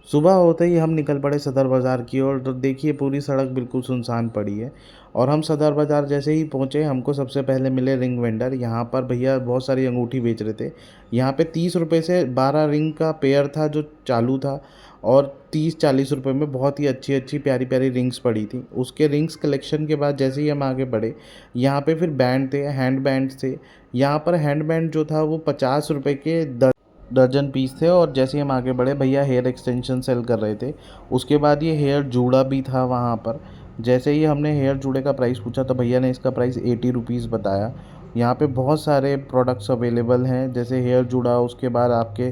सुबह होते ही हम निकल पड़े सदर बाज़ार की ओर, तो देखिए पूरी सड़क बिल्कुल सुनसान पड़ी है। और हम सदर बाज़ार जैसे ही पहुँचे, हमको सबसे पहले मिले रिंग वेंडर। यहाँ पर भैया बहुत सारी अंगूठी बेच रहे थे। यहाँ पे 30 रुपए से 12 रिंग का पेयर था जो चालू था, और 30-40 रुपए में बहुत ही अच्छी अच्छी प्यारी प्यारी रिंग्स पड़ी थी। उसके रिंग्स कलेक्शन के बाद जैसे ही हम आगे बढ़े, यहाँ पे फिर बैंड थे, हैंड बैंड थे। यहाँ पर हैंड बैंड जो था वो 50 रुपए के दर्जन पीस थे। और जैसे ही हम आगे बढ़े, भैया हेयर एक्सटेंशन सेल कर रहे थे। उसके बाद ये हेयर जूड़ा भी था वहाँ पर। जैसे ही हमने हेयर जूड़े का प्राइस पूछा तो भैया ने इसका प्राइस 80 रुपीज़ बताया। यहाँ पे बहुत सारे प्रोडक्ट्स अवेलेबल हैं, जैसे हेयर जूड़ा, उसके बाद आपके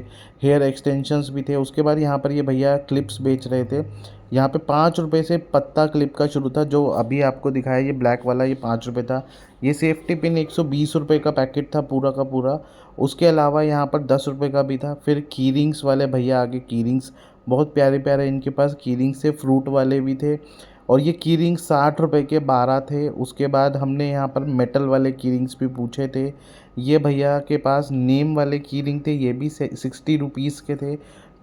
हेयर एक्सटेंशंस भी थे। उसके बाद यहाँ पर ये भैया क्लिप्स बेच रहे थे। यहाँ पे 5 रुपए से पत्ता क्लिप का शुरू था, जो अभी आपको दिखाया ये ब्लैक वाला, ये 5 रुपये था। ये सेफ्टी पिन 120 रुपये का पैकेट था पूरा का पूरा। उसके अलावा यहाँ पर 10 रुपये का भी था। फिर की रिंग्स वाले भैया आगे, की रिंग्स बहुत प्यारे प्यारे इनके पास की रिंग्स से फ्रूट वाले भी थे। और ये की रिंग्स 60 रुपये के 12 थे। उसके बाद हमने यहाँ पर मेटल वाले की रिंग्स भी पूछे थे। ये भैया के पास नेम वाले की रिंग थे, ये भी 60 रुपीज़ के थे,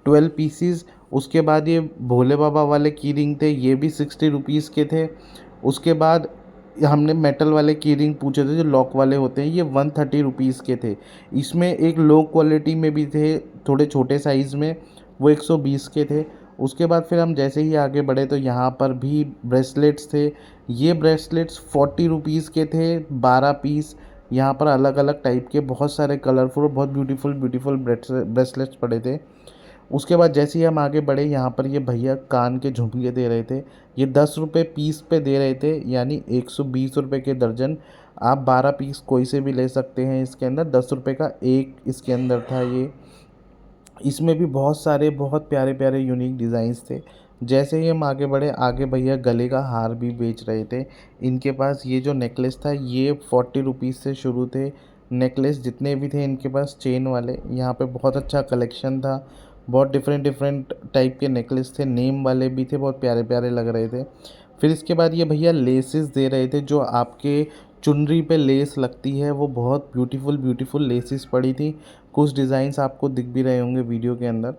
12 पीसीज। उसके बाद ये भोले बाबा वाले की रिंग थे, ये भी 60 रुपीज़ के थे। उसके बाद हमने मेटल वाले की रिंग पूछे थे जो लॉक वाले होते हैं, ये 130 रुपीज़ के थे। इसमें एक लो क्वालिटी में भी थे, थोड़े छोटे साइज़ में, वो 120 के थे। उसके बाद फिर हम जैसे ही आगे बढ़े तो यहाँ पर भी ब्रेसलेट्स थे। ये ब्रेसलेट्स 40 रुपीज़ के थे, 12 पीस। यहाँ पर अलग अलग टाइप के बहुत सारे कलरफुल, बहुत ब्यूटीफुल ब्यूटीफुल ब्रेसलेट्स पड़े थे। उसके बाद जैसे ही हम आगे बढ़े, यहाँ पर ये भैया कान के झुमके दे रहे थे। ये 10 रुपये पीस पे दे रहे थे, यानी 120 रुपये के दर्जन। आप 12 पीस कोई से भी ले सकते हैं। इसके अंदर 10 रुपये का एक इसके अंदर था ये। इसमें भी बहुत सारे बहुत प्यारे प्यारे यूनिक डिज़ाइंस थे। जैसे ही हम आगे बढ़े, आगे भैया गले का हार भी बेच रहे थे। इनके पास ये जो नेकलेस था, ये 40 रुपीज़ से शुरू थे। नेकलेस जितने भी थे इनके पास चेन वाले, यहाँ पे बहुत अच्छा कलेक्शन था। बहुत डिफरेंट डिफरेंट टाइप के नेकलेस थे, नेम वाले भी थे, बहुत प्यारे प्यारे लग रहे थे। फिर इसके बाद ये भैया लेसेस दे रहे थे, जो आपके चुनरी पे लेस लगती है, वो बहुत ब्यूटीफुल ब्यूटीफुल लेसेस पड़ी थी। कुछ डिज़ाइंस आपको दिख भी रहे होंगे वीडियो के अंदर।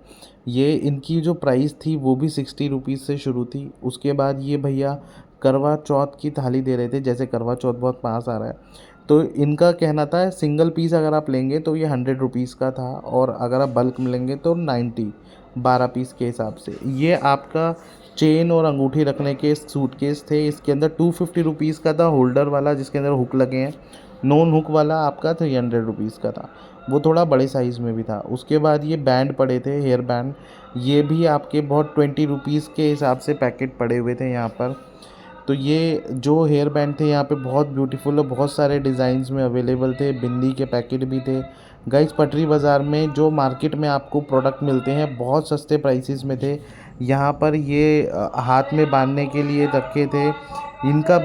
ये इनकी जो प्राइस थी वो भी 60 रुपीज़ से शुरू थी। उसके बाद ये भैया करवा चौथ की थाली दे रहे थे, जैसे करवा चौथ बहुत पास आ रहा है, तो इनका कहना था सिंगल पीस अगर आप लेंगे तो ये 100 रुपीज़ का था, और अगर आप बल्क में लेंगे तो 90, 12 पीस के हिसाब से। ये आपका चेन और अंगूठी रखने के सूटकेस थे। इसके अंदर 250 रुपीज़ का था होल्डर वाला, जिसके अंदर हुक लगे हैं। नॉन हुक वाला आपका 300 रुपीज़ का था, वो थोड़ा बड़े साइज़ में भी था। उसके बाद ये बैंड पड़े थे, हेयर बैंड। ये भी आपके बहुत 20 रुपीज़ के हिसाब से पैकेट पड़े हुए थे यहाँ पर। तो ये जो हेयर बैंड थे यहाँ पे बहुत ब्यूटीफुल और बहुत सारे डिज़ाइंस में अवेलेबल थे। बिंदी के पैकेट भी थे। गाइस, पटरी बाज़ार में जो मार्केट में आपको प्रोडक्ट मिलते हैं बहुत सस्ते प्राइसेस में थे। यहाँ पर ये हाथ में बांधने के लिए रखे थे। इनका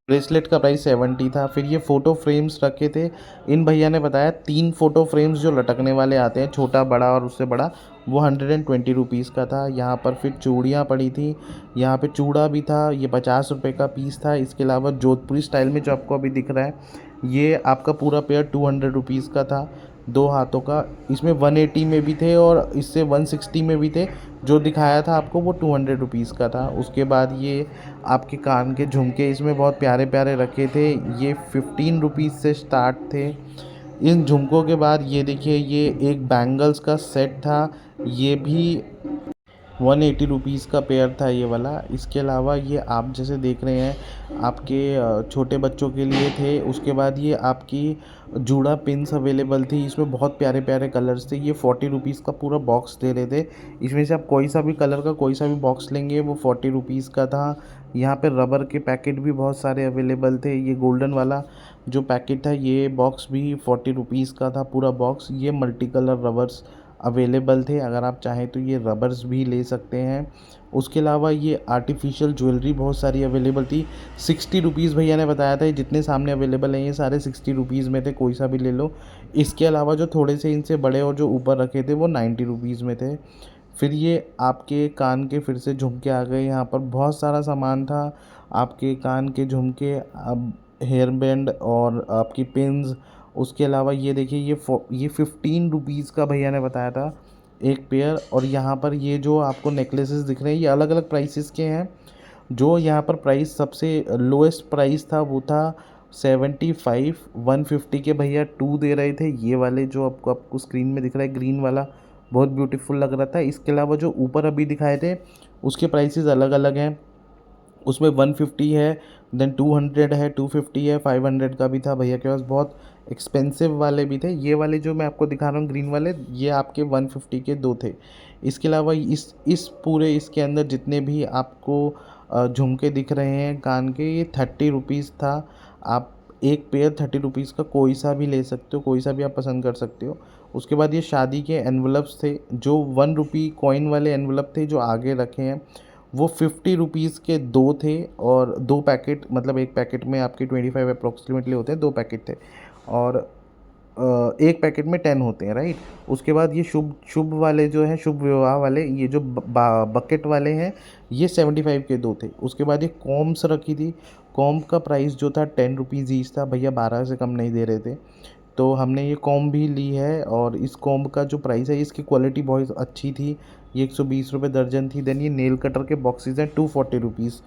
ब्रेसलेट का प्राइस 70 था। फिर ये फ़ोटो फ्रेम्स रखे थे। इन भैया ने बताया 3 फ़ोटो फ्रेम्स जो लटकने वाले आते हैं, छोटा बड़ा और उससे बड़ा, वो 120 रुपीज़ का था। यहाँ पर फिर चूड़ियाँ पड़ी थी। यहाँ पे चूड़ा भी था, ये 50 रुपये का पीस था। इसके अलावा जोधपुरी स्टाइल में जो आपको अभी दिख रहा है, ये आपका पूरा पेयर 200 रुपीज़ का था, 2 हाथों का। इसमें 180 में भी थे और इससे 160 में भी थे। जो दिखाया था आपको वो 200 रुपीज़ का था। उसके बाद ये आपके कान के झुमके इसमें बहुत प्यारे प्यारे रखे थे, ये 15 रुपीज़ से स्टार्ट थे। इन झुमकों के बाद ये देखिए, ये एक बैंगल्स का सेट था, ये भी 180 रुपीज़ का पेयर था ये वाला। इसके अलावा ये आप जैसे देख रहे हैं, आपके छोटे बच्चों के लिए थे। उसके बाद ये आपकी जूड़ा पिन्स अवेलेबल थी, इसमें बहुत प्यारे प्यारे कलर्स थे। ये 40 रुपीज़ का पूरा बॉक्स दे रहे थे। इसमें से आप कोई सा भी कलर का कोई सा भी बॉक्स लेंगे वो 40 रुपीज़ का था। यहाँ पे रबर के पैकेट भी बहुत सारे अवेलेबल थे। ये गोल्डन वाला जो पैकेट था, ये बॉक्स भी 40 रुपीज़ का था पूरा बॉक्स। ये मल्टी कलर रबर्स अवेलेबल थे, अगर आप चाहें तो ये रबर्स भी ले सकते हैं। उसके अलावा ये आर्टिफिशियल ज्वेलरी बहुत सारी अवेलेबल थी। 60 रुपीज़ भैया ने बताया था। ये जितने सामने अवेलेबल हैं ये सारे 60 रुपीज़ में थे, कोई सा भी ले लो। इसके अलावा जो थोड़े से इनसे बड़े और जो ऊपर रखे थे वो 90 रुपीज़ में थे। फिर ये आपके कान के फिर से झुमके आ गए। यहाँ पर बहुत सारा सामान था, आपके कान के झुमके, अब हेयर बैंड और आपकी पिन्स। उसके अलावा ये देखिए, ये 15 रुपीज़ का भैया ने बताया था एक पेयर। और यहाँ पर ये जो आपको नेकलेसेस दिख रहे हैं ये अलग अलग प्राइसेस के हैं। जो यहाँ पर प्राइस सबसे लोएस्ट प्राइस था वो था 75। 150 के भैया 2 दे रहे थे। ये वाले जो आपको स्क्रीन में दिख रहा है ग्रीन वाला, बहुत ब्यूटीफुल लग रहा था। इसके अलावा जो ऊपर अभी दिखाए थे उसके प्राइसेस अलग अलग हैं। उसमें 150 है, देन 200 है, 250 है, 500 का भी था भैया के पास। बहुत एक्सपेंसिव वाले भी थे। ये वाले जो मैं आपको दिखा रहा हूँ ग्रीन वाले, ये आपके 150 के 2 थे। इसके अलावा इस पूरे इसके अंदर जितने भी आपको झुमके दिख रहे हैं कान के, ये 30 रुपीज़ था। आप एक पेयर 30 रुपीज़ का कोई सा भी ले सकते हो, कोई सा भी आप पसंद कर सकते हो। उसके बाद ये शादी के एनवलप्स थे, जो 1 रुपी कॉइन वाले एनवलप थे जो आगे रखे हैं, वो 50 रुपीज़ के 2 थे। और 2 पैकेट, मतलब एक पैकेट में आपके 25 अप्रॉक्सीमेटली होते हैं, 2 पैकेट थे। और एक पैकेट में 10 होते हैं, राइट। उसके बाद ये शुभ शुभ वाले जो हैं, शुभ विवाह वाले, ये जो बकेट वाले हैं, ये 75 के 2 थे। उसके बाद ये कॉम्स रखी थी। कॉम का प्राइस जो था 10 रुपीज़ ईच था भैया, 12 से कम नहीं दे रहे थे। तो हमने ये कॉम भी ली है। और इस कॉम का जो प्राइस है, इसकी क्वालिटी बहुत अच्छी थी। ये 120 रुपये दर्जन थी। देन ये नेल कटर के बॉक्सेस हैं 240 रुपीज़।